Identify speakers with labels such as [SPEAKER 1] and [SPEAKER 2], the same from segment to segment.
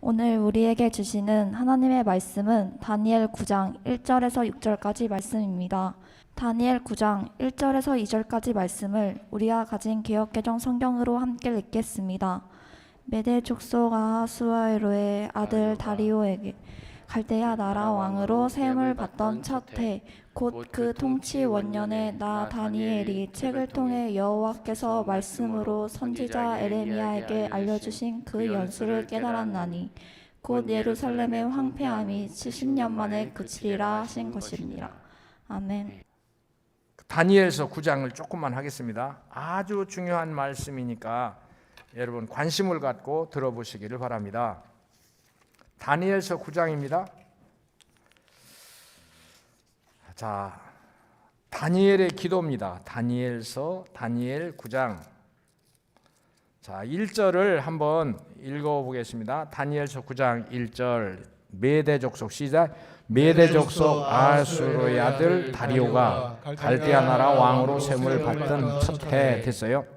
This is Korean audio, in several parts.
[SPEAKER 1] 오늘 우리에게 주시는 하나님의 말씀은 다니엘 9장 1절에서 6절까지 말씀입니다. 다니엘 9장 1절에서 2절까지 말씀을 우리가 가진 개역개정 성경으로 함께 읽겠습니다. 메대 족속 아하수에로의 아들 다리오에게 갈대아 나라 왕으로 세움을 받던 첫 해 곧 그 통치 원년에 나 다니엘이 책을 통해 여호와께서 말씀으로 선지자 에레미야에게 알려주신 그 연수를 깨달았나니 곧 예루살렘의 황폐함이 70년 만에 그치리라 하신 것이니라. 아멘.
[SPEAKER 2] 다니엘서 9장을 조금만 하겠습니다. 아주 중요한 말씀이니까 여러분 관심을 갖고 들어보시기를 바랍니다. 다니엘서 9장입니다. 자, 다니엘의 기도입니다. 다니엘 9장. 자, 1절을 한번 읽어보겠습니다. 다니엘서 9장 1절. 메대 족속 시작. 메대 족속 아하수에로의 아들 다리오가 갈대아 나라 왕으로 세움을 받던 첫 해 됐어요.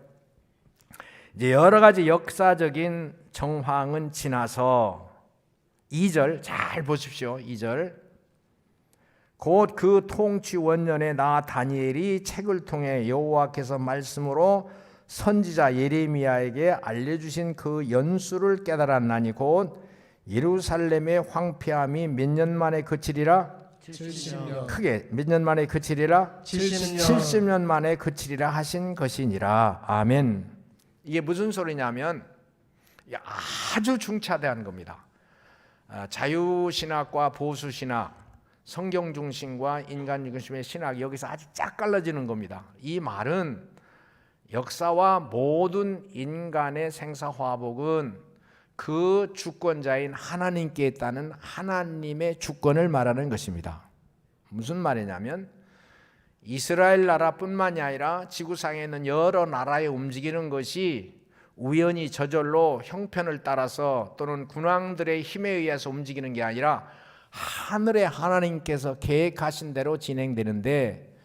[SPEAKER 2] 이제 여러 가지 역사적인 정황은 지나서 2절 잘 보십시오. 2절. 곧 그 통치 원년에 나 다니엘이 책을 통해 여호와께서 말씀으로 선지자 예레미야에게 알려주신 그 연수를 깨달았나니 곧 예루살렘의 황폐함이 몇 년 만에 그치리라?
[SPEAKER 3] 70년.
[SPEAKER 2] 크게 몇 년 만에 그치리라? 70년 만에 그치리라 하신 것이니라. 아멘. 이게 무슨 소리냐면 아주 중차대한 겁니다. 자유신학과 보수신학, 성경 중심과 인간 중심의 신학이 여기서 아주 쫙 갈라지는 겁니다. 이 말은 역사와 모든 인간의 생사화복은 그 주권자인 하나님께 있다는 하나님의 주권을 말하는 것입니다. 무슨 말이냐면 이스라엘 나라뿐만이 아니라 지구상에 있는 여러 나라에 움직이는 것이 우연히 저절로 형편을 따라서 또는 군왕들의 힘에 의해서 움직이는 게 아니라 하늘의 하나님께서 계획하신 대로 진행되는데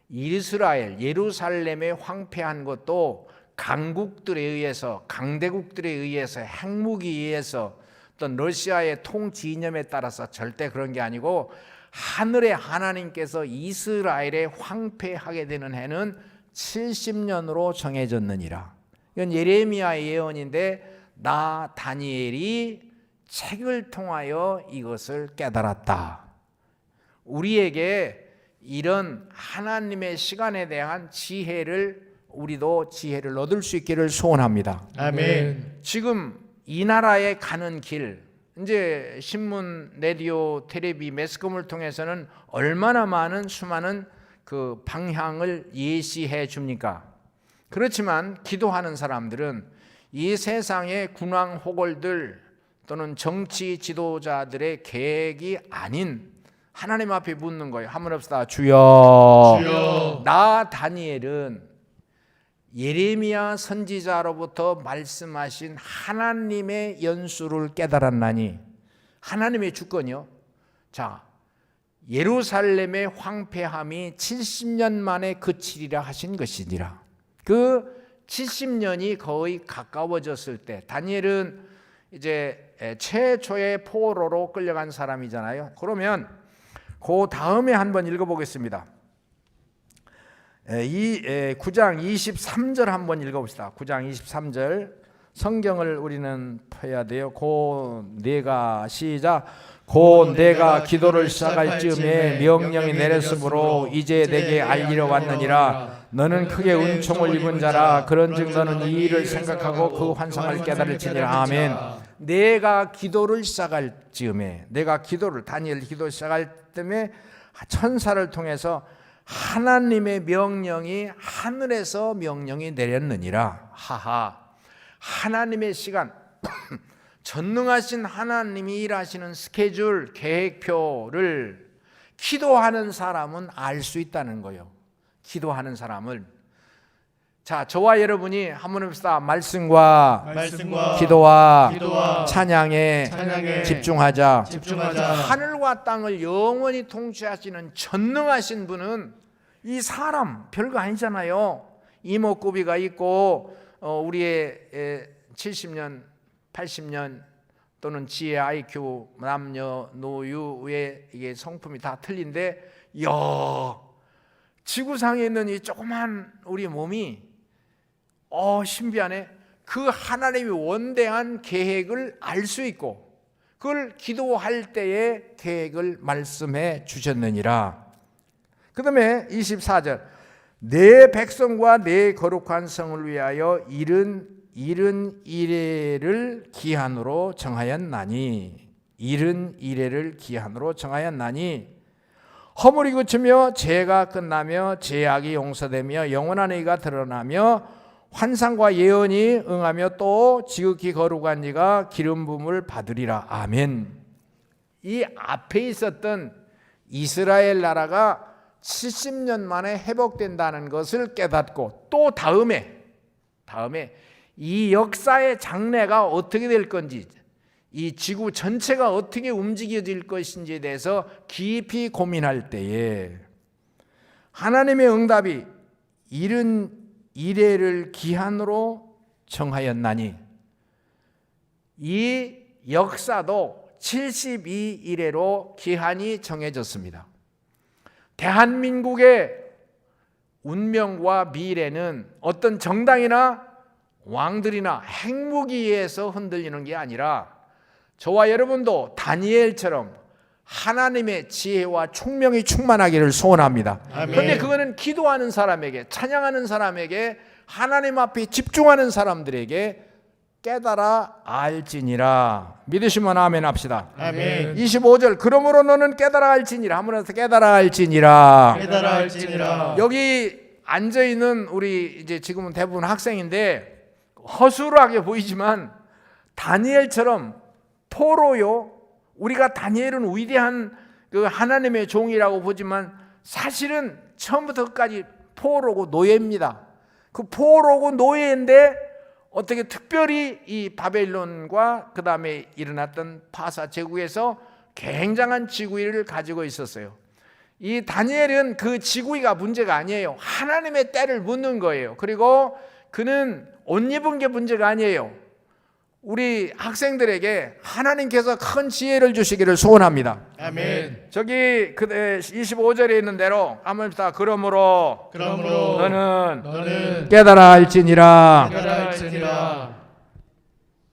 [SPEAKER 2] 이스라엘, 예루살렘의 황폐한 것도 강국들에 의해서, 강대국들에 의해서, 핵무기에 의해서 또 러시아의 통치 이념에 따라서 절대 그런 게 아니고 하늘의 하나님께서 이스라엘에 황폐하게 되는 해는 70년으로 정해졌느니라. 이건 예레미야의 예언인데 나 다니엘이 책을 통하여 이것을 깨달았다. 우리에게 이런 하나님의 시간에 대한 우리도 지혜를 얻을 수 있기를 소원합니다.
[SPEAKER 3] 아멘.
[SPEAKER 2] 지금 이 나라에 가는 길, 이제 신문, 라디오, 텔레비, 매스컴을 통해서는 얼마나 많은 수많은 그 방향을 예시해 줍니까? 그렇지만 기도하는 사람들은 이 세상의 군왕 호걸들 또는 정치 지도자들의 계획이 아닌 하나님 앞에 묻는 거예요. 한번 합시다. 주여. 나 다니엘은 예레미야 선지자로부터 말씀하신 하나님의 연수를 깨달았나니, 하나님의 주권이요. 자, 예루살렘의 황폐함이 70년 만에 그치리라 하신 것이니라. 그 70년이 거의 가까워졌을 때, 다니엘은 이제 최초의 포로로 끌려간 사람이잖아요. 그러면 그 다음에 한번 읽어보겠습니다. 이 9장 23절 한번 읽어봅시다. 9장 23절 성경을 우리는 펴야 돼요. 내가 시작. 내가 기도를 시작할 즈음에 명령이 내렸으므로 이제 내게 알리러 왔느니라. 너는 크게 은총을 입은 자라. 그런즉 너는 이 일을 생각하고 그 환상을 깨달을지니라. 아멘. 내가 기도를 시작할 즈음에, 다니엘 기도 시작할 때에 천사를 통해서 하나님의 명령이 하늘에서 명령이 내렸느니라. 하하. 하나님의 시간, 전능하신 하나님이 일하시는 스케줄, 계획표를 기도하는 사람은 알 수 있다는 거예요. 기도하는 사람을. 자, 저와 여러분이 한번 해봅시다. 말씀과 기도와 찬양에 집중하자. 하늘과 땅을 영원히 통치하시는 전능하신 분은 이 사람 별거 아니잖아요. 이목구비가 있고 우리의 70년, 80년 또는 지혜, IQ, 남녀, 노유의 이게 성품이 다 틀린데, 야, 지구상에 있는 이 조그만 우리 몸이 신비하네. 그 하나님의 원대한 계획을 알 수 있고 그걸 기도할 때의 계획을 말씀해 주셨느니라. 그 다음에 24절, 내 백성과 내 거룩한 성을 위하여 이른 이래를 기한으로 정하였나니, 이른 이래를 기한으로 정하였나니, 허물이 그치며 죄가 끝나며 죄악이 용서되며 영원한 의가 드러나며 환상과 예언이 응하며 또 지극히 거룩한 이가 기름 부음을 받으리라. 아멘. 이 앞에 있었던 이스라엘 나라가 70년 만에 회복된다는 것을 깨닫고, 또 다음에 이 역사의 장래가 어떻게 될 건지, 이 지구 전체가 어떻게 움직여질 것인지에 대해서 깊이 고민할 때에 하나님의 응답이 이른 이래를 기한으로 정하였나니, 이 역사도 72이래로 기한이 정해졌습니다. 대한민국의 운명과 미래는 어떤 정당이나 왕들이나 핵무기에서 흔들리는 게 아니라 저와 여러분도 다니엘처럼 하나님의 지혜와 총명이 충만하기를 소원합니다. 그런데 그거는 기도하는 사람에게, 찬양하는 사람에게, 하나님 앞에 집중하는 사람들에게 깨달아 알지니라. 믿으시면 아멘 합시다.
[SPEAKER 3] 아멘.
[SPEAKER 2] 25절, 그러므로 너는 깨달아 알지니라. 한번 더 깨달아 알지니라.
[SPEAKER 3] 깨달아 알지니라.
[SPEAKER 2] 여기 앉아 있는 우리 이제 지금은 대부분 학생인데 허술하게 보이지만 다니엘처럼 포로요. 우리가 다니엘은 위대한 그 하나님의 종이라고 보지만 사실은 처음부터 끝까지 포로고 노예입니다. 그 포로고 노예인데 어떻게 특별히 이 바벨론과 그 다음에 일어났던 파사 제국에서 굉장한 지구위를 가지고 있었어요. 이 다니엘은 그 지구위가 문제가 아니에요. 하나님의 때를 묻는 거예요. 그리고 그는 옷 입은 게 문제가 아니에요. 우리 학생들에게 하나님께서 큰 지혜를 주시기를 소원합니다.
[SPEAKER 3] 아멘.
[SPEAKER 2] 저기 25절에 있는 대로 한번 다 그러므로 너는 깨달아 알지니라.
[SPEAKER 3] 깨달아 알지니라.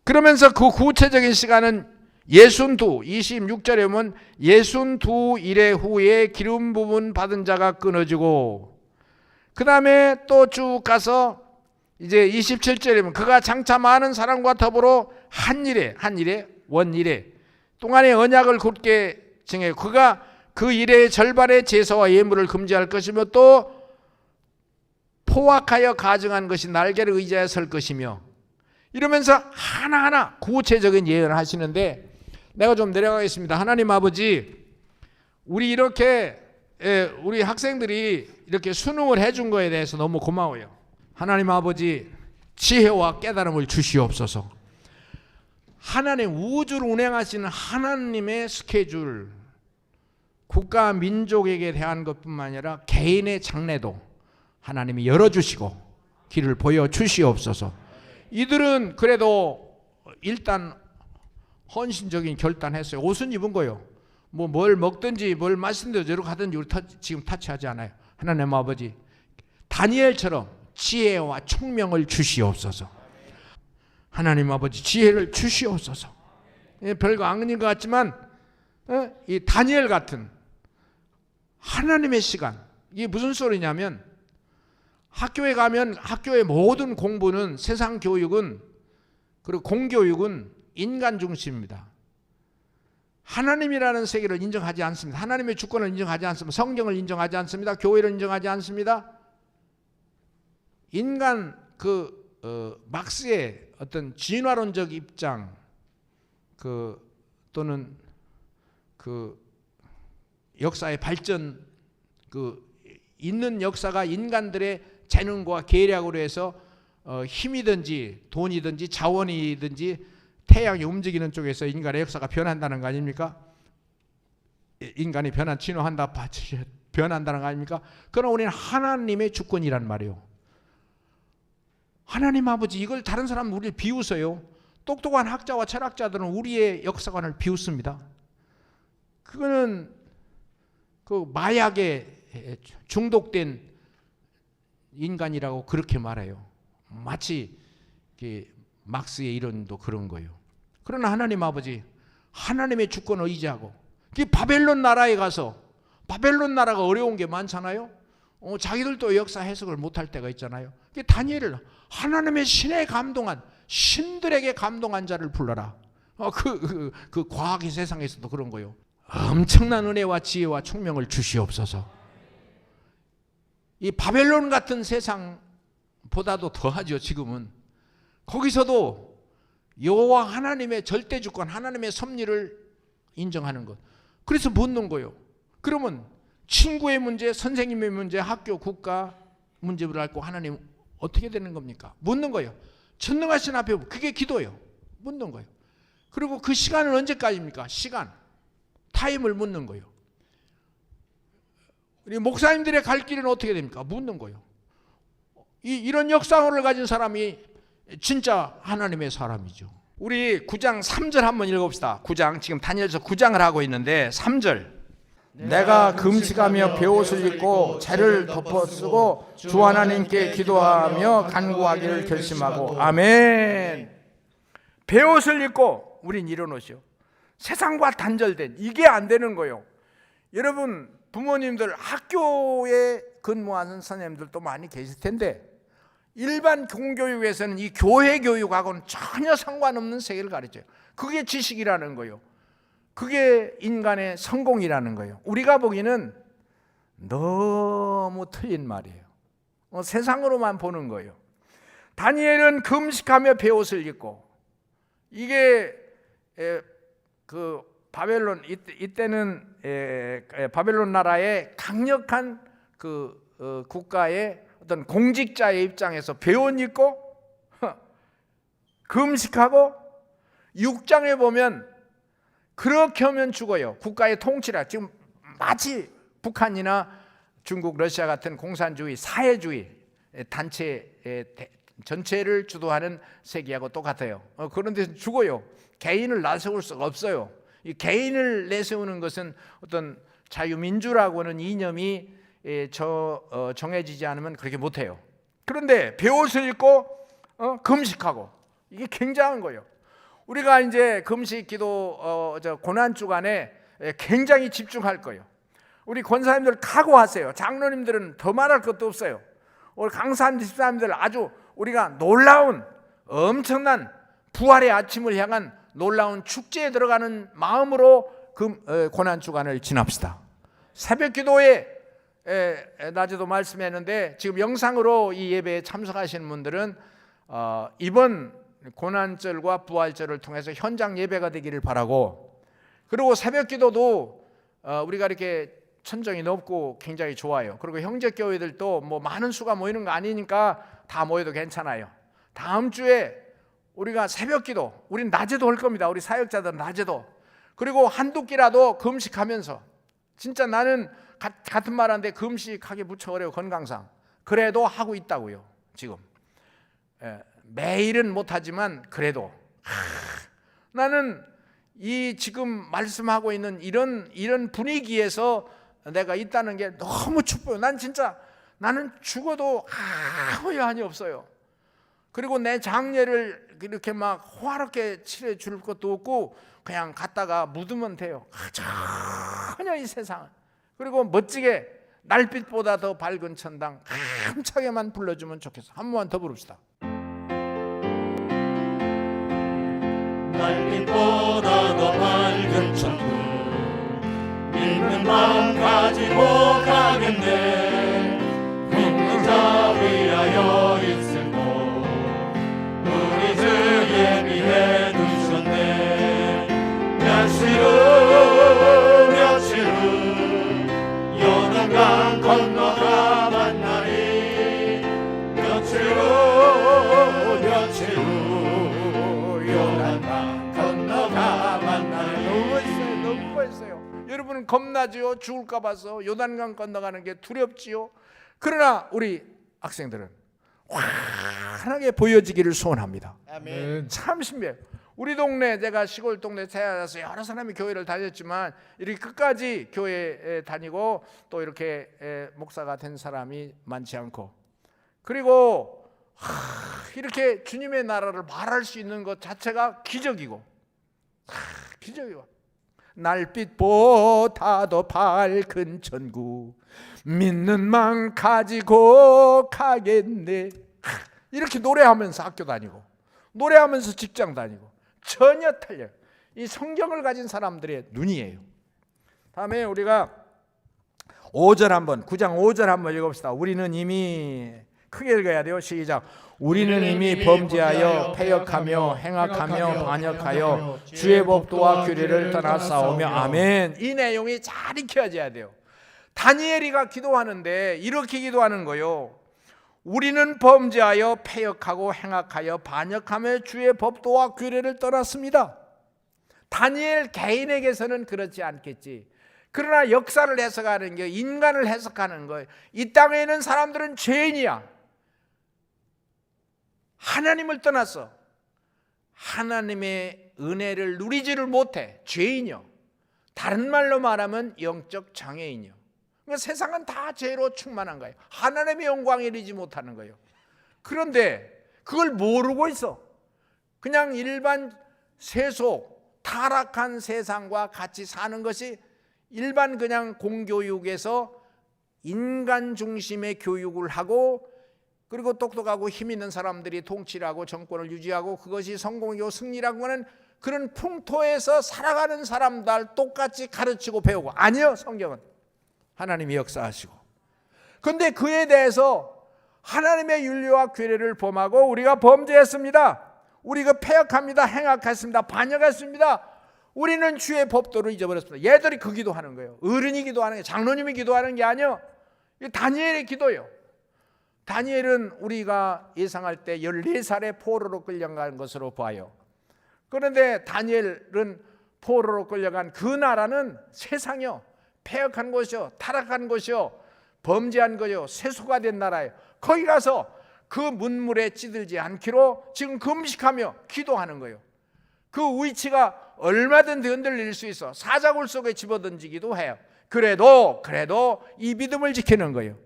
[SPEAKER 2] 그러면서 그 구체적인 시간은 26절에 보면 62일의 후에 기름 부음 받은 자가 끊어지고, 그 다음에 또 쭉 가서 이제 27절에 보면 그가 장차 많은 사람과 더불어 한 일에 원일에 동안의 언약을 굳게 정해 그가 그 일의 절반의 제사와 예물을 금지할 것이며 또 포악하여 가증한 것이 날개를 의지하여 설 것이며, 이러면서 하나하나 구체적인 예언을 하시는데, 내가 좀 내려가겠습니다. 하나님 아버지, 우리 이렇게 우리 학생들이 이렇게 수능을 해준 거에 대해서 너무 고마워요. 하나님 아버지, 지혜와 깨달음을 주시옵소서. 하나님, 우주를 운행하시는 하나님의 스케줄, 국가 민족에게 대한 것뿐만 아니라 개인의 장래도 하나님이 열어주시고 길을 보여주시옵소서. 이들은 그래도 일단 헌신적인 결단했어요. 옷은 입은 거예요. 뭘 먹든지 뭘 마시든지 저렇게 하든지 우리 지금 타치하지 않아요. 하나님 아버지, 다니엘처럼 지혜와 총명을 주시옵소서. 하나님 아버지, 지혜를 주시옵소서. 별거 아닌 것 같지만 이 다니엘 같은 하나님의 시간, 이게 무슨 소리냐면, 학교에 가면 학교의 모든 공부는, 세상 교육은, 그리고 공교육은 인간 중심입니다. 하나님이라는 세계를 인정하지 않습니다. 하나님의 주권을 인정하지 않습니다. 성경을 인정하지 않습니다. 교회를 인정하지 않습니다. 인간 막스의 어떤 진화론적 입장, 또는 역사의 발전, 있는 역사가 인간들의 재능과 계략으로 해서 힘이든지 돈이든지 자원이든지 태양이 움직이는 쪽에서 인간의 역사가 변한다는 거 아닙니까? 인간이 진화한다, 변한다는 거 아닙니까? 그러나 우리는 하나님의 주권이란 말이에요. 하나님 아버지, 이걸 다른 사람은 우리를 비웃어요. 똑똑한 학자와 철학자들은 우리의 역사관을 비웃습니다. 그거는 그 마약에 중독된 인간이라고 그렇게 말해요. 마치 막스의 이론도 그런 거예요. 그러나 하나님 아버지, 하나님의 주권을 의지하고 바벨론 나라에 가서, 바벨론 나라가 어려운 게 많잖아요. 자기들도 역사 해석을 못할 때가 있잖아요. 다니엘을 하나님의 신에 감동한, 신들에게 감동한 자를 불러라. 그 과학의 세상에서도 그런 거예요. 엄청난 은혜와 지혜와 총명을 주시옵소서. 이 바벨론 같은 세상보다도 더하죠. 지금은 거기서도 여호와 하나님의 절대 주권, 하나님의 섭리를 인정하는 것. 그래서 묻는 거예요. 그러면 친구의 문제, 선생님의 문제, 학교, 국가 문제를 앓고 하나님 어떻게 되는 겁니까? 묻는 거예요. 전능하신 앞에 그게 기도예요. 묻는 거예요. 그리고 그 시간은 언제까지입니까? 시간, 타임을 묻는 거예요. 우리 목사님들의 갈 길은 어떻게 됩니까? 묻는 거예요. 이런 역사를 가진 사람이 진짜 하나님의 사람이죠. 우리 9장 3절 한번 읽어봅시다. 9장, 지금 다니엘서 9장을 하고 있는데 3절.
[SPEAKER 3] 내가 금식하며 베옷을 입고 재를 덮어 쓰고 주 하나님께 기도하며 간구하기를 결심하고.
[SPEAKER 2] 아멘. 베옷을 입고 우린 이런 옷이요. 세상과 단절된, 이게 안 되는 거예요. 여러분 부모님들 학교에 근무하는 선생님들도 많이 계실 텐데 일반 공교육에서는 이 교회 교육하고는 전혀 상관없는 세계를 가르쳐요. 그게 지식이라는 거예요. 그게 인간의 성공이라는 거예요. 우리가 보기에는 너무 틀린 말이에요. 세상으로만 보는 거예요. 다니엘은 금식하며 베옷을 입고, 이게 그 바벨론, 이때는 바벨론 나라의 강력한 그 국가의 어떤 공직자의 입장에서 베옷 입고 금식하고, 6장에 보면 그렇게 하면 죽어요. 국가의 통치라. 지금 마치 북한이나 중국, 러시아 같은 공산주의, 사회주의 단체 전체를 주도하는 세계하고 똑같아요. 그런데 죽어요. 개인을 내세울 수가 없어요. 이 개인을 내세우는 것은 어떤 자유민주라고는 이념이 정해지지 않으면 그렇게 못해요. 그런데 베옷을 입고 금식하고, 이게 굉장한 거예요. 우리가 이제 금식 기도 고난 주간에 굉장히 집중할 거예요. 우리 권사님들 각오하세요. 장로님들은 더 말할 것도 없어요. 우리 강사님 집사님들 아주 우리가 놀라운 엄청난 부활의 아침을 향한 놀라운 축제에 들어가는 마음으로 고난 주간을 지납시다. 새벽 기도에 낮에도 말씀했는데 지금 영상으로 이 예배에 참석하시는 분들은 이번 고난절과 부활절을 통해서 현장 예배가 되기를 바라고, 그리고 새벽 기도도 우리가 이렇게 천정이 높고 굉장히 좋아요. 그리고 형제교회들도 뭐 많은 수가 모이는 거 아니니까 다 모여도 괜찮아요. 다음 주에 우리가 새벽 기도, 우린 낮에도 할 겁니다. 우리 사역자들은 낮에도. 그리고 한두 끼라도 금식하면서, 진짜 나는 같은 말 하는데 금식하기 무척 어려워, 건강상. 그래도 하고 있다고요. 지금 매일은 못하지만 그래도 나는 이 지금 말씀하고 있는 이런 분위기에서 내가 있다는 게 너무 축복해요. 난 진짜 나는 죽어도 아무 여한이 없어요. 그리고 내 장례를 이렇게 막 호화롭게 치러 줄 것도 없고 그냥 갔다가 묻으면 돼요. 전혀 이 세상은. 그리고 멋지게 날빛보다 더 밝은 천당 힘차게만 불러주면 좋겠어. 한 번만 더 부릅시다.
[SPEAKER 3] 날빛보다 더 밝은 천국, 믿는 마음 가지고 가겠네. 믿는 자 위하여 있을 곳, 우리 주 예비해 두셨네. 며칠 후 요단강 건너가 만나리. 며칠 후 요단강 건너가 만나리.
[SPEAKER 2] 너무 멋있어요. 여러분은 겁나지요? 죽을까 봐서 요단강 건너가는 게 두렵지요? 그러나 우리 학생들은 환하게 보여지기를 소원합니다.
[SPEAKER 3] 아멘.
[SPEAKER 2] 참 신비해요. 우리 동네, 제가 시골 동네 태어나서 여러 사람이 교회를 다녔지만 이렇게 끝까지 교회에 다니고 또 이렇게 목사가 된 사람이 많지 않고, 그리고 이렇게 주님의 나라를 말할 수 있는 것 자체가 기적이고, 기적이고, 날빛보다도 밝은 천국 믿는 맘 가지고 가겠네. 이렇게 노래하면서 학교 다니고 노래하면서 직장 다니고 전혀 틀려요. 이 성경을 가진 사람들의 눈이에요. 다음에 우리가 5절 한번, 9장 5절 한번 읽어봅시다. 우리는 이미, 크게 읽어야 돼요. 시작. 우리는 이미 범죄하여 패역하며 행악하며 반역하여 주의 법도와 규례를 떠나싸우며. 아멘. 이 내용이 잘 익혀져야 돼요. 다니엘이가 기도하는데 이렇게 기도하는 거요. 우리는 범죄하여 패역하고 행악하여 반역하며 주의 법도와 규례를 떠났습니다. 다니엘 개인에게서는 그렇지 않겠지. 그러나 역사를 해석하는 게, 인간을 해석하는 거예요. 이 땅에 있는 사람들은 죄인이야. 하나님을 떠났어. 하나님의 은혜를 누리지를 못해. 죄인이요. 다른 말로 말하면 영적 장애인이요. 그러니까 세상은 다 죄로 충만한 거예요. 하나님의 영광에 이르지 못하는 거예요. 그런데 그걸 모르고 있어. 그냥 일반 세속 타락한 세상과 같이 사는 것이 일반 그냥 공교육에서 인간 중심의 교육을 하고, 그리고 똑똑하고 힘 있는 사람들이 통치를 하고 정권을 유지하고 그것이 성공이고 승리라고 하는 그런 풍토에서 살아가는 사람들 똑같이 가르치고 배우고. 아니요, 성경은 하나님이 역사하시고, 그런데 그에 대해서 하나님의 윤리와 규례를 범하고 우리가 범죄했습니다, 우리가 패역합니다, 행악했습니다, 반역했습니다, 우리는 주의 법도를 잊어버렸습니다. 얘들이 그 기도하는 거예요. 어른이 기도하는 게, 장로님이 기도하는 게 아니요. 이 다니엘의 기도예요. 다니엘은 우리가 예상할 때 14살에 포로로 끌려간 것으로 봐요. 그런데 다니엘은 포로로 끌려간 그 나라는 세상이요, 패역한 것이요, 타락한 것이요, 범죄한 것이요, 세수가 된 나라예요. 거기 가서 그 문물에 찌들지 않기로 지금 금식하며 기도하는 거예요. 그 위치가 얼마든지 흔들릴 수 있어. 사자굴 속에 집어던지기도 해요. 그래도 이 믿음을 지키는 거예요.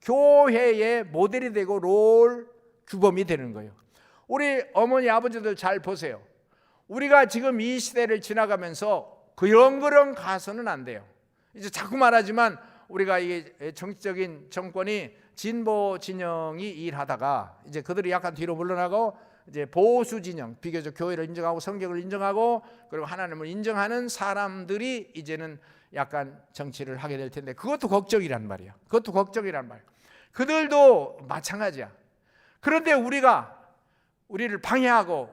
[SPEAKER 2] 교회의 모델이 되고 롤 규범이 되는 거예요. 우리 어머니 아버지들 잘 보세요. 우리가 지금 이 시대를 지나가면서 그렁그렁 가서는 안 돼요. 이제 자꾸 말하지만 우리가 이게 정치적인 정권이 진보 진영이 일하다가 이제 그들이 약간 뒤로 물러나고 이제 보수 진영, 비교적 교회를 인정하고 성경을 인정하고 그리고 하나님을 인정하는 사람들이 이제는 약간 정치를 하게 될 텐데, 그것도 걱정이란 말이야. 그것도 걱정이란 말이야. 그들도 마찬가지야. 그런데 우리를 방해하고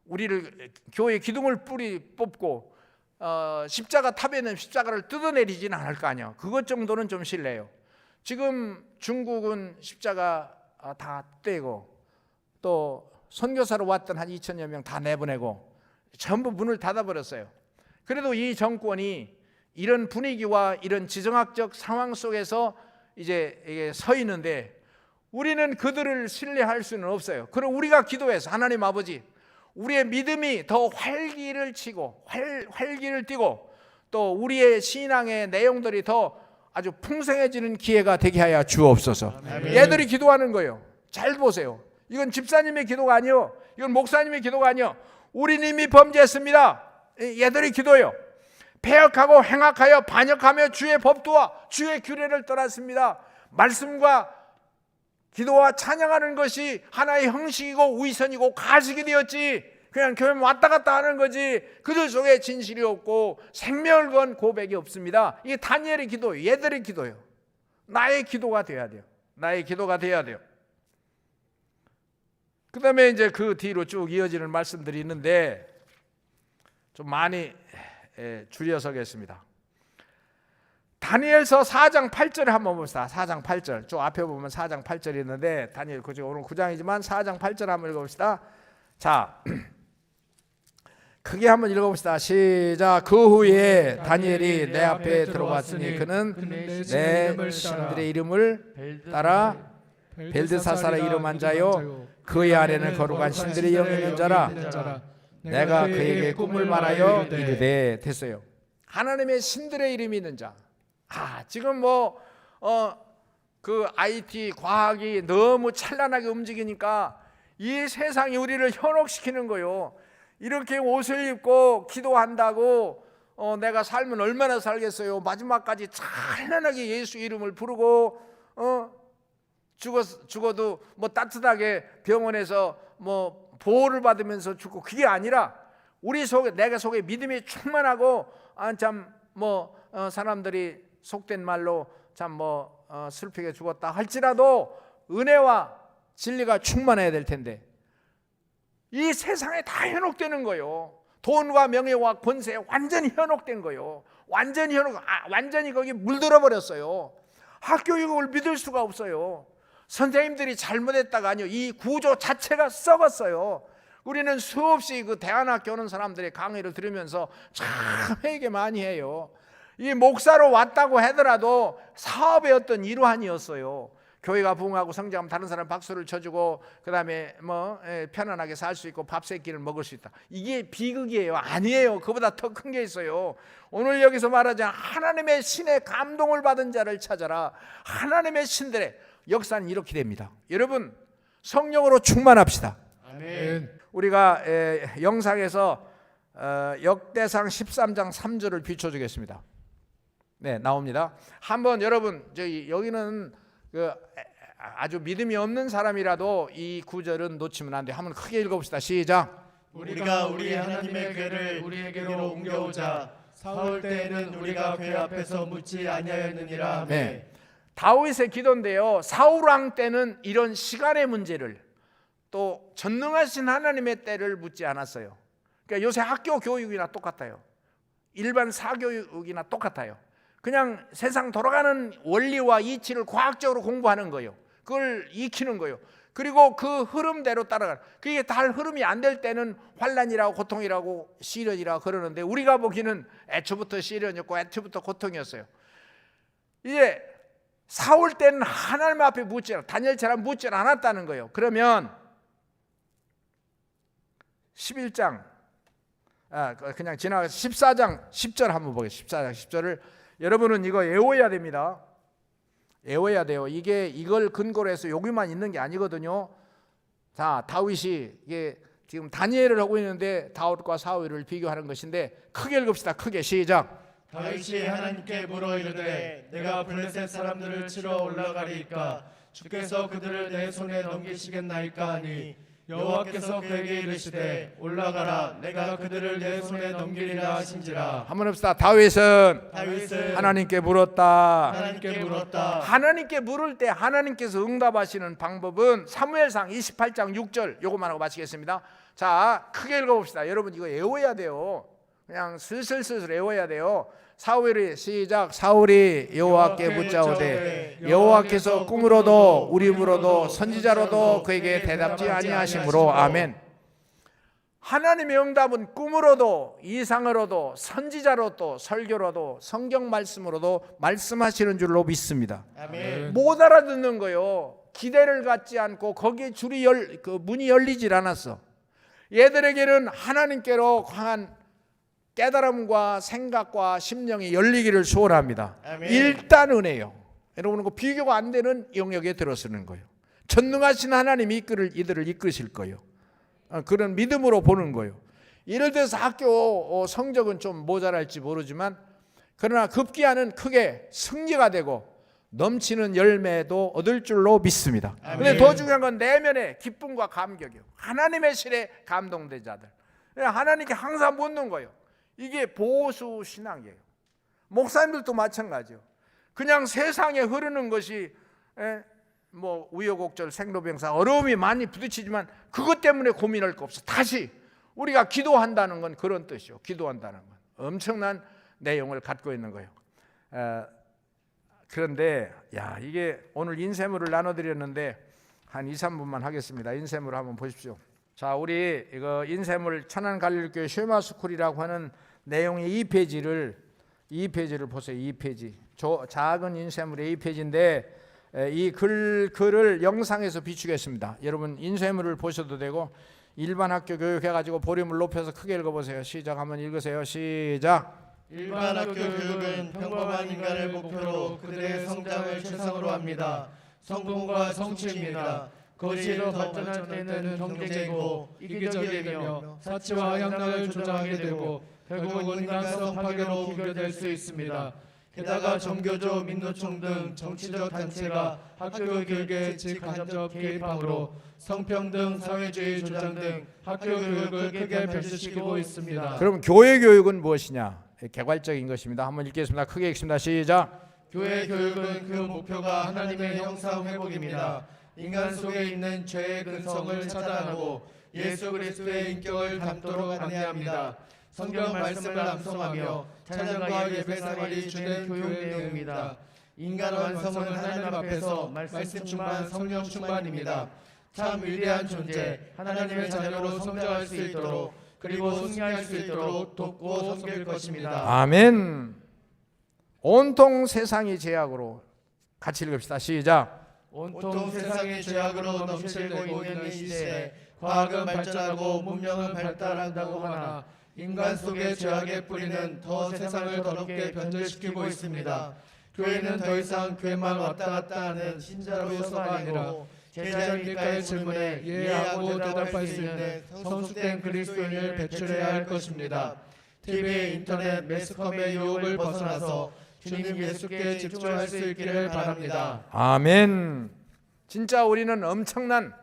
[SPEAKER 2] 우리를 교회 기둥을 뽑고 십자가 탑에 있는 십자가를 뜯어내리지는 않을 거 아니야. 그것 정도는 좀 실례요. 지금 중국은 십자가 다 떼고 또 선교사로 왔던 한 2천여 명 다 내보내고 전부 문을 닫아버렸어요. 그래도 이 정권이 이런 분위기와 이런 지정학적 상황 속에서 이제 이게 서 있는데 우리는 그들을 신뢰할 수는 없어요. 그럼 우리가 기도해서 하나님 아버지, 우리의 믿음이 더 활기를 치고 활기를 띠고 또 우리의 신앙의 내용들이 더 아주 풍성해지는 기회가 되게 하여 주옵소서. 아멘. 얘들이 기도하는 거예요. 잘 보세요. 이건 집사님의 기도가 아니요, 이건 목사님의 기도가 아니요, 우리는 이미 범죄했습니다. 얘들이 기도요. 패역하고 행악하여 반역하며 주의 법도와 주의 규례를 떠났습니다. 말씀과 기도와 찬양하는 것이 하나의 형식이고 위선이고 가식이 되었지, 그냥 교회 왔다 갔다 하는 거지 그들 속에 진실이 없고 생명을 건 고백이 없습니다. 이게 다니엘의 기도예요. 얘들의 기도예요. 나의 기도가 돼야 돼요. 나의 기도가 돼야 돼요. 그 다음에 이제 그 뒤로 쭉 이어지는 말씀들이 있는데 좀 많이 줄여서 하겠습니다. 다니엘서 4장 8절에 한번 봅시다. 4장 8절. 쭉 앞에 보면 4장 8절이 있는데 다니엘 오늘 9장이지만 4장 8절 한번 읽어봅시다. 자, 크게 한번 읽어봅시다. 시작. 그 후에 다니엘이 내 앞에 들어왔으니 그는 내 신들의 이름을 따라 벨드사살의 이름한 자요, 그의 아래는 거룩한 신들의 영이 있는 자라.
[SPEAKER 3] 내가 그에게 꿈을 말하여 이르되 됐어요.
[SPEAKER 2] 하나님의 신들의 이름이 있는 자. 지금 그 IT 과학이 너무 찬란하게 움직이니까 이 세상이 우리를 현혹시키는 거요. 이렇게 옷을 입고 기도한다고 내가 살면 얼마나 살겠어요. 마지막까지 찬란하게 예수 이름을 부르고 죽어도 뭐 따뜻하게 병원에서 뭐 보호를 받으면서 죽고, 그게 아니라 우리 속에, 내가 속에 믿음이 충만하고 사람들이 속된 말로 슬프게 죽었다 할지라도 은혜와 진리가 충만해야 될 텐데 이 세상에 다 현혹되는 거요. 돈과 명예와 권세에 완전히 현혹된 거요. 완전히 거기 물들어 버렸어요. 학교 교육을 믿을 수가 없어요. 선생님들이 잘못했다가 아니요, 이 구조 자체가 썩었어요. 우리는 수없이 그 대안학교 오는 사람들의 강의를 들으면서 참 회개 많이 해요. 이 목사로 왔다고 하더라도 사업의 어떤 일환이었어요. 교회가 부흥하고 성장하면 다른 사람 박수를 쳐주고 그 다음에 편안하게 살 수 있고 밥 세 끼를 먹을 수 있다. 이게 비극이에요. 아니에요. 그보다 더 큰 게 있어요. 오늘 여기서 말하자 하나님의 신의 감동을 받은 자를 찾아라. 하나님의 신들의 역사는 이렇게 됩니다. 여러분, 성령으로 충만합시다.
[SPEAKER 4] 아멘.
[SPEAKER 2] 우리가 영상에서 역대상 13장 3절을 비춰주겠습니다. 네, 나옵니다. 한번 여러분, 여기는 아주 믿음이 없는 사람이라도 이 구절은 놓치면 안 돼. 한번 크게 읽어봅시다. 시작.
[SPEAKER 4] 우리가 우리 하나님의 궤를 우리에게로 옮겨오자. 사울 때에는 우리가 궤 앞에서 묻지 아니하였느니라.
[SPEAKER 2] 네. 다윗의 기도인데요, 사울 왕 때는 이런 시간의 문제를, 또 전능하신 하나님의 때를 묻지 않았어요. 그러니까 요새 학교 교육이나 똑같아요. 일반 사교육이나 똑같아요. 그냥 세상 돌아가는 원리와 이치를 과학적으로 공부하는 거예요. 그걸 익히는 거예요. 그리고 그 흐름대로 따라가는. 그게 달 흐름이 안 될 때는 환난이라고 고통이라고 시련이라고 그러는데 우리가 보기에는 애초부터 시련이었고 애초부터 고통이었어요. 이제 사울 때는 하나님 앞에 다니엘처럼 묻지 않았다는 거예요. 그러면 11장 그냥 지나가서 14장 10절 한번 보겠습니다. 14장 10절을 여러분은 이거 외워야 됩니다. 외워야 돼요. 이걸 근거로 해서 여기만 있는 게 아니거든요. 자, 다윗이 이게 지금 다니엘을 하고 있는데 다윗과 사울을 비교하는 것인데 크게 읽읍시다. 크게 시작.
[SPEAKER 4] 다윗이 하나님께 물어 이르되 내가 블레셋 사람들을 치러 올라가리이까 주께서 그들을 내 손에 넘기시겠나이까 하니 여호와께서 그에게 이르시되 올라가라 내가 그들을 내 손에 넘기리라 하신지라.
[SPEAKER 2] 한번 합시다. 다윗은
[SPEAKER 4] 하나님께
[SPEAKER 2] 물었다. 하나님께 물을 때 하나님께서 응답하시는 방법은 사무엘상 28장 6절 요것만 하고 마치겠습니다. 자, 크게 읽어봅시다. 여러분 이거 외워야 돼요. 그냥 슬슬 외워야 돼요. 사울이 시작. 사울이 여호와께 묻자오되 여호와께서 꿈으로도 우림으로도 선지자로도 그에게 대답지 아니하심으로. 아멘. 하나님의 응답은 꿈으로도 이상으로도 선지자로도 설교로도 성경 말씀으로도 말씀하시는 줄로 믿습니다.
[SPEAKER 4] 아멘.
[SPEAKER 2] 못 알아듣는 거요. 기대를 갖지 않고 거기에 문이 열리질 않았어. 얘들에게는 하나님께로 향한 깨달음과 생각과 심령이 열리기를 소원합니다.
[SPEAKER 4] 아멘.
[SPEAKER 2] 일단 은혜요. 여러분, 그 비교가 안 되는 영역에 들어서는 거예요. 전능하신 하나님이 이들을 이끄실 거예요. 그런 믿음으로 보는 거예요. 예를 들어서 학교 성적은 좀 모자랄지 모르지만 그러나 급기야는 크게 승리가 되고 넘치는 열매도 얻을 줄로 믿습니다. 그런데 더 중요한 건 내면의 기쁨과 감격이요. 하나님의 실에 감동된 자들. 하나님께 항상 묻는 거예요. 이게 보수 신앙이에요. 목사님들도 마찬가지요. 그냥 세상에 흐르는 것이 우여곡절 생로병사 어려움이 많이 부딪히지만 그것 때문에 고민할 거 없어. 다시 우리가 기도한다는 건 그런 뜻이요. 기도한다는 건 엄청난 내용을 갖고 있는 거예요. 그런데 이게 오늘 인쇄물을 나눠드렸는데 한 2, 3분만 하겠습니다. 인쇄물 한번 보십시오. 자, 우리 이거 인쇄물 천안갈릴교회 쉐마스쿨이라고 하는 내용의 2페이지를 보세요. 2페이지. 작은 인쇄물의 2페이지인데 이 글을 영상에서 비추겠습니다. 여러분 인쇄물을 보셔도 되고 일반 학교 교육해가지고 보림을 높여서 크게 읽어보세요. 시작. 한번 읽으세요. 시작.
[SPEAKER 4] 일반 학교 교육은 평범한 인간을 목표로 그들의 성장을 최상으로 합니다. 성공과 성취입니다. 그것이 더 발전할 때는 경쟁이고 이기적이며 사치와 향락을 조장하게 되고 결국은 인간성 파괴로 기결될 수 있습니다. 게다가 종교조, 민노총 등 정치적 단체가 학교 교육에 직간접 개입함으로 성평등, 사회주의 주장 등 학교 교육을 크게 변질시키고 있습니다.
[SPEAKER 2] 그럼 교회 교육은 무엇이냐? 개괄적인 것입니다. 한번 읽겠습니다. 크게 읽습니다. 시작.
[SPEAKER 4] 교회 교육은 그 목표가 하나님의 형상 회복입니다. 인간 속에 있는 죄의 근성을 차단하고 예수 그리스도의 인격을 담도록 안내합니다. 성경 말씀을 암송하며 찬양과 예배 생활이 주된 교육 내용입니다. 인간 완성은 하나님 앞에서 말씀 충만, 성령 충만입니다. 참 위대한 존재, 하나님의 자녀로 성장할 수 있도록 그리고 승리할 수 있도록 돕고 섬길 것입니다.
[SPEAKER 2] 아멘. 온통 세상이 죄악으로 같이 읽읍시다. 시작.
[SPEAKER 4] 온통 세상의 죄악으로 넘치고 있는 이 시대에 과학은 발전하고 문명은 발달한다고 하나 인간 속의 죄악의 뿌리는 더 세상을 더럽게 변질시키고 있습니다. 교회는 더 이상 교회만 왔다 갔다 하는 신자로서가 아니라 제자입니까의 질문에 이해하고 대답할 수 있는 성숙된 그리스도인을 배출해야 할 것입니다. TV, 인터넷, 매스컴의 유혹을 벗어나서 주님 예수께 집중할 수 있기를 바랍니다.
[SPEAKER 2] 아멘. 진짜 우리는 엄청난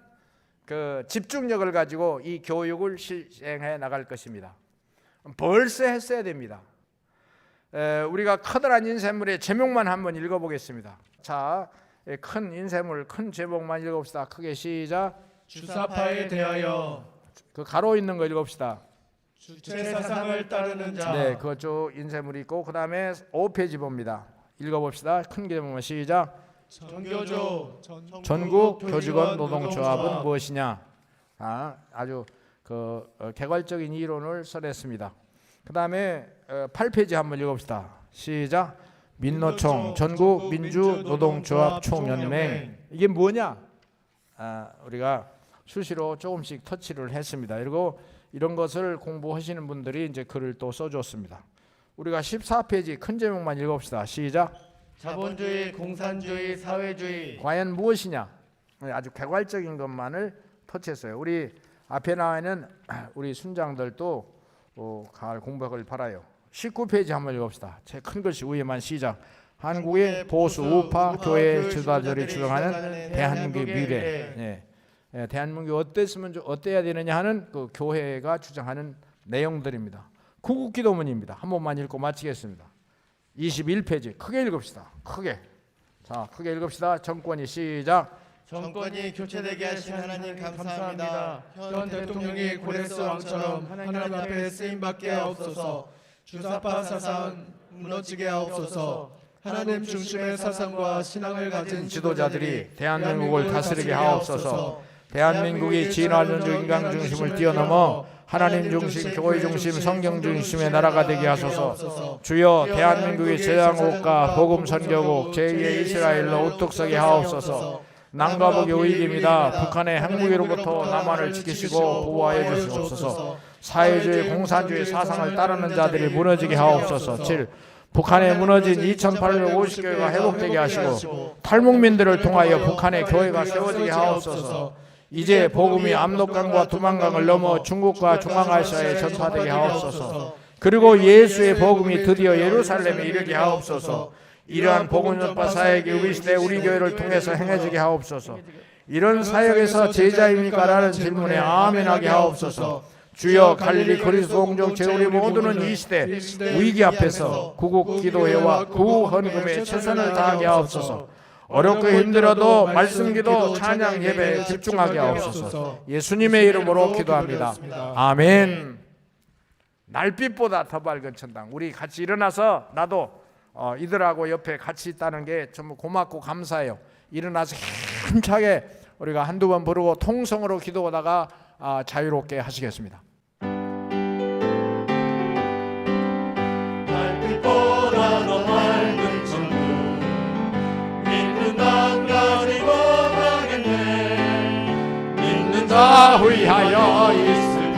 [SPEAKER 2] 그 집중력을 가지고 이 교육을 실행해 나갈 것입니다. 벌써 했어야 됩니다. 우리가 커다란 인쇄물의 제목만 한번 읽어보겠습니다. 자, 큰 인쇄물, 큰 제목만 읽어봅시다. 크게 시작.
[SPEAKER 4] 주사파에 대하여
[SPEAKER 2] 그 가로 있는 거 읽어봅시다.
[SPEAKER 4] 주체 사상을 따르는 자.
[SPEAKER 2] 네, 그쪽 인쇄물이 있고 그 다음에 5페이지 봅니다. 읽어봅시다. 큰 제목만 시작.
[SPEAKER 4] 전교조
[SPEAKER 2] 전국 교직원 노동조합은 무엇이냐? 아주 개괄적인 이론을 써냈습니다. 그 다음에 8페이지 한번 읽어봅시다. 시작. 민노총 전국 민주노동조합 총연맹. 이게 뭐냐? 우리가 수시로 조금씩 터치를 했습니다. 그리고 이런 것을 공부하시는 분들이 이제 글을 또 써줬습니다. 우리가 14페이지 큰 제목만 읽어봅시다. 시작.
[SPEAKER 4] 자본주의, 공산주의, 사회주의.
[SPEAKER 2] 과연 무엇이냐? 아주 개괄적인 것만을 터치했어요. 우리 앞에 나와 있는 우리 순장들도 가을 공부하길 바라요. 19페이지 한번 읽어봅시다. 제 큰 글씨 위에만 시작. 한국의 보수 우파 교회 지도자들이 주장하는 대한민국의 미래. 대한민국이 어때야 되느냐 하는 그 교회가 주장하는 내용들입니다. 구국기도문입니다. 한 번만 읽고 마치겠습니다. 21페이지 크게 읽읍시다. 크게. 자, 크게 읽읍시다. 정권이 시작.
[SPEAKER 4] 정권이 교체되게 하신 하나님 감사합니다. 현 대통령이 고레스 왕처럼 하나님 앞에 쓰임받게 하옵소서. 주사파 사상 무너지게 하옵소서. 하나님 중심의 사상과 신앙을 가진
[SPEAKER 2] 지도자들이 대한민국을 다스리게 하옵소서. 대한민국이 진화론적 인간 중심을 뛰어넘어 하나님 중심, 교회 중심, 성경 중심의 나라가 되게 하소서. 주여 대한민국의 제장국가, 복음 선교국, 제2의 이스라엘로 우뚝 서게 하옵소서. 남과 북의 위기입니다. 북한의 핵무기로부터 남한을 지키시고 보호하여 주시옵소서. 사회주의, 공산주의 사상을 따르는 자들이 무너지게 하옵소서. 7. 북한에 무너진 2850교회가 회복되게 하시고 탈북민들을 통하여 북한의 교회가 세워지게 하옵소서. 이제 복음이 압록강과 두만강을 넘어 중국과 중앙아시아에 전파되게 하옵소서. 그리고 예수의 복음이 드디어 예루살렘에 이르게 하옵소서. 이러한 복음 전파 사역이 우리 시대 우리 교회를 통해서 행해지게 하옵소서. 이런 사역에서 제자입니까? 라는 질문에 아멘하게 하옵소서. 주여 갈릴리 그리스도 공적 제우리 모두는 이 시대 위기 앞에서 구국 기도회와 구국 헌금에 최선을 다하게 하옵소서. 어렵고 힘들어도 말씀 기도 찬양 예배에 집중하게 하옵소서. 예수님의 이름으로 기도합니다. 아멘. 날빛보다 더 밝은 천당. 우리 같이 일어나서 나도 이들하고 옆에 같이 있다는 게 정말 고맙고 감사해요. 일어나서 힘차게 우리가 한두 번 부르고 통성으로 기도하다가 자유롭게 하시겠습니다.
[SPEAKER 4] 날빛보다 더 밝은 천국 믿는 난 가지고 가겠네. 믿는 자
[SPEAKER 2] 위하여 있으며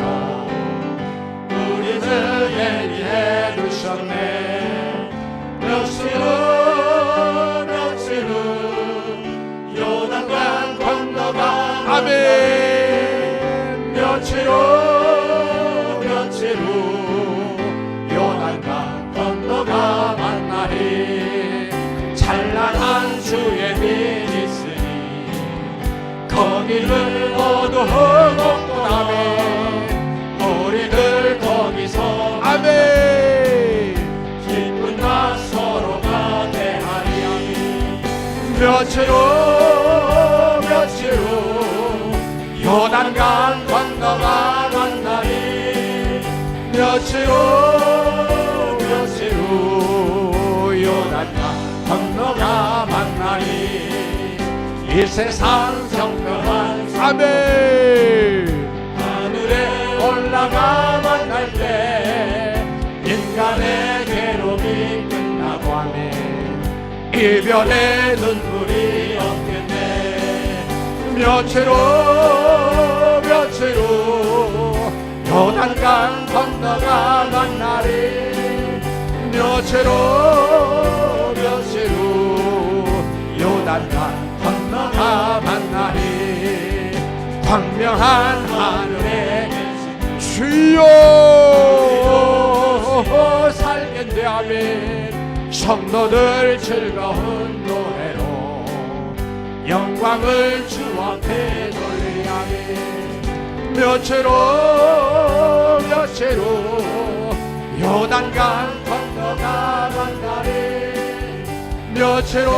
[SPEAKER 2] 우리를 예비해 두셨네. 며칠 후 요단강 건너가 아멘. 며칠 후 요단강 건너가 만나리. 찬란한 주의 빛 있으니 거기를 모두 헐벗고 아멘. 우리들 거기서 아멘. 기쁜 나 서로가 대하리. 며칠 후 요단강 건너가 만나리. 며칠 후 요단강 건너가 만나리. 이 세상 정평한 아멘. 하늘에 올라가 만날 때 인간의 괴로움이 끝나고 아멘. 이별의 눈물이 없겠네. 며칠 후 요단강 건너가 만나리. 며칠 후 요단강 건너가 만나리. 광명한 하늘에 주여 살겠네 아멘. 성도들 즐거운 노래로 영광을 주 앞에 돌리리 아멘. 며칠 후 요단강 건너가 만나리. 며칠 후